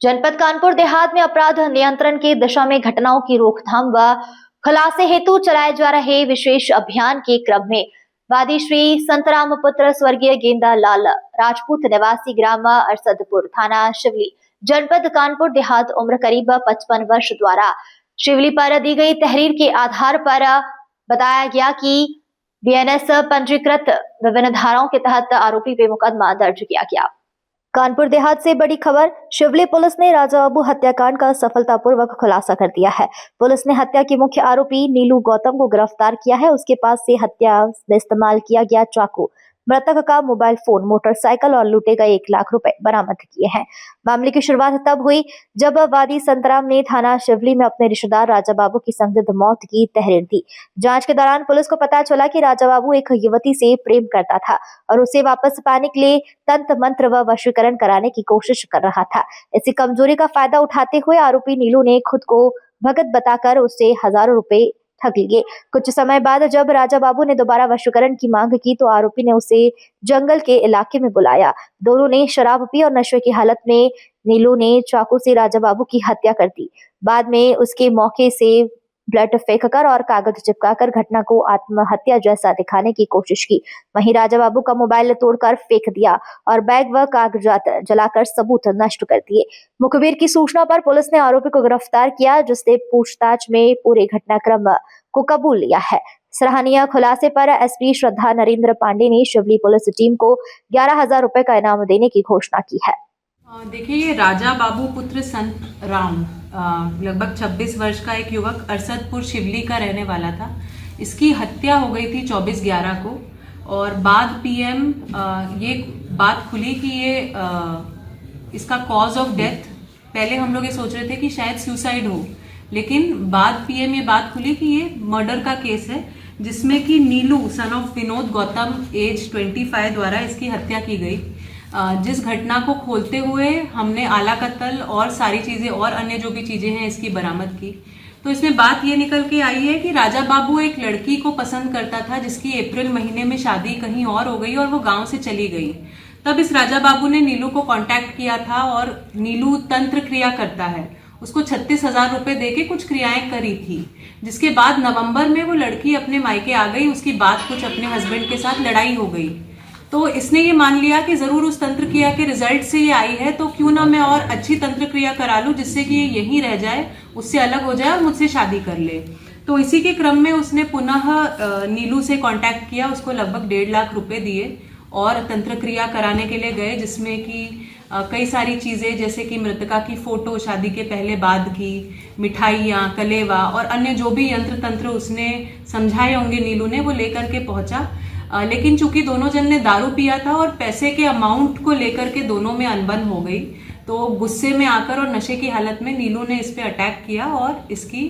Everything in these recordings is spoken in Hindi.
जनपद कानपुर देहात में अपराध नियंत्रण की दिशा में घटनाओं की रोकथाम व खुलासे हेतु चलाए जा रहे विशेष अभियान के क्रम में वादी श्री संतराम पुत्र स्वर्गीय गेंदा लाल राजपूत निवासी ग्राम अरसदपुर थाना शिवली जनपद कानपुर देहात उम्र करीब 55 वर्ष द्वारा शिवली पर दी गई तहरीर के आधार पर बताया गया कि बीएनएस पंजीकृत विभिन्न धाराओं के तहत आरोपी पे मुकदमा दर्ज किया गया। कानपुर देहात से बड़ी खबर। शिवली पुलिस ने राजा बाबू हत्याकांड का सफलतापूर्वक खुलासा कर दिया है। पुलिस ने हत्या के मुख्य आरोपी नीलू गौतम को गिरफ्तार किया है। उसके पास से हत्या में इस्तेमाल किया गया चाकू, मृतक का मोबाइल फोन, मोटरसाइकिल और लूटे गए 1 लाख रुपए बरामद किए हैं। मामले की शुरुआत तब हुई जब वादी संतराम ने थाना शिवली में अपने रिश्तेदार राजा बाबू की संदिग्ध मौत की तहरीर दी। जांच के दौरान पुलिस को पता चला कि राजा बाबू एक युवती से प्रेम करता था और उसे वापस पाने के लिए तंत्र मंत्र व वशीकरण कराने की कोशिश कर रहा था। इसी कमजोरी का फायदा उठाते हुए आरोपी नीलू ने खुद को भगत बताकर उससे हजारों रुपए ठग लिए। कुछ समय बाद जब राजा बाबू ने दोबारा वशीकरण की मांग की तो आरोपी ने उसे जंगल के इलाके में बुलाया। दोनों ने शराब पी और नशे की हालत में नीलू ने चाकू से राजा बाबू की हत्या कर दी। बाद में उसके मौके से ब्लड फेंककर और कागज चिपकाकर घटना को आत्महत्या जैसा दिखाने की कोशिश की। वहीं राजा बाबू का मोबाइल तोड़कर फेंक दिया और बैग व कागजात जलाकर सबूत नष्ट कर दिए। मुखबिर की सूचना पर पुलिस ने आरोपी को गिरफ्तार किया, जिसने पूछताछ में पूरे घटनाक्रम को कबूल लिया है। सराहनीय खुलासे पर एसपी श्रद्धा नरेंद्र पांडे ने शिवली पुलिस टीम को 11,000 रुपए का इनाम देने की घोषणा की है। देखिए, ये राजा बाबू पुत्र संत राम लगभग 26 वर्ष का एक युवक अरसदपुर शिवली का रहने वाला था। इसकी हत्या हो गई थी 24/11 को और बाद पीएम ये बात खुली कि ये इसका कॉज ऑफ डेथ, पहले हम लोग ये सोच रहे थे कि शायद सुसाइड हो, लेकिन बाद पीएम ये बात खुली कि ये मर्डर का केस है, जिसमें कि Neelu son of Vinod Gautam age 25 द्वारा इसकी हत्या की गई। जिस घटना को खोलते हुए हमने आला कत्ल और सारी चीजें और अन्य जो भी चीजें हैं इसकी बरामद की, तो इसमें बात ये निकल के आई है कि राजा बाबू एक लड़की को पसंद करता था जिसकी अप्रैल महीने में शादी कहीं और हो गई और वो गांव से चली गई। तब इस राजा बाबू ने नीलू को कांटेक्ट किया था और नीलू तंत्र क्रिया करता है, उसको 36,000 रुपए देके कुछ क्रियाएं करी थी, जिसके बाद नवंबर में वो लड़की अपने मायके आ गई। उसकी बात कुछ अपने हस्बैंड के साथ लड़ाई हो गई, तो इसने ये मान लिया कि जरूर उस तंत्र क्रिया के रिजल्ट से ये आई है, तो क्यों ना मैं और अच्छी तंत्र क्रिया करा लूं जिससे कि ये यहीं रह जाए, उससे अलग हो जाए और मुझसे शादी कर ले। तो इसी के क्रम में उसने पुनः नीलू से कांटेक्ट किया, उसको लगभग 1.5 लाख रुपए दिए और तंत्र क्रिया कराने के लिए गए, जिसमें कि कई सारी चीजें जैसे कि मृतका की फोटो शादी के पहले बाद की, मिठाइयाँ, कलेवा और अन्य जो भी यंत्र तंत्र उसने समझाए होंगे नीलू ने, वो लेकर के पहुंचा। लेकिन चूंकि दोनों जन ने दारू पिया था और पैसे के अमाउंट को लेकर के दोनों में अनबन हो गई, तो गुस्से में आकर और नशे की हालत में नीलू ने इस पे अटैक किया और इसकी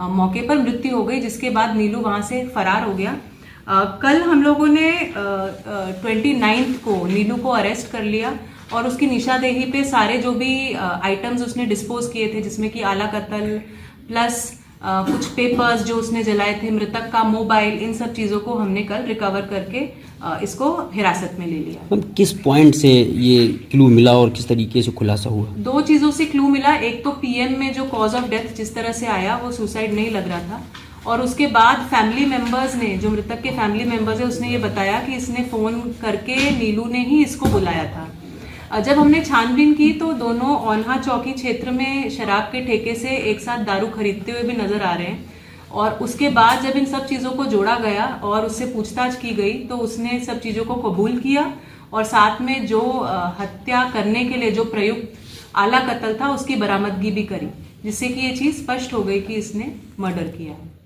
मौके पर मृत्यु हो गई, जिसके बाद नीलू वहां से फरार हो गया। कल हम लोगों ने 29 को नीलू को अरेस्ट कर लिया और उसकी निशादेही पे सारे जो भी आइटम्स उसने डिस्पोज किए थे, जिसमें कि आला कत्ल प्लस कुछ पेपर्स जो उसने जलाए थे, मृतक का मोबाइल, इन सब चीजों को हमने कल रिकवर करके इसको हिरासत में ले लिया। किस पॉइंट से ये क्लू मिला और किस तरीके से खुलासा हुआ? 2 चीजों से क्लू मिला। एक तो पीएम में जो कॉज ऑफ डेथ जिस तरह से आया वो सुसाइड नहीं लग रहा था, और उसके बाद फैमिली मेंबर्स ने, जो मृतक के फैमिली मेंबर्स है, उसने ये बताया कि इसने फोन करके नीलू ने ही इसको बुलाया था। जब हमने छानबीन की तो दोनों ओन्हा चौकी क्षेत्र में शराब के ठेके से एक साथ दारू खरीदते हुए भी नजर आ रहे हैं, और उसके बाद जब इन सब चीजों को जोड़ा गया और उससे पूछताछ की गई तो उसने सब चीजों को कबूल किया और साथ में जो हत्या करने के लिए जो प्रयुक्त आला कत्ल था उसकी बरामदगी भी करी, जिससे कि ये चीज स्पष्ट हो गई कि इसने मर्डर किया है।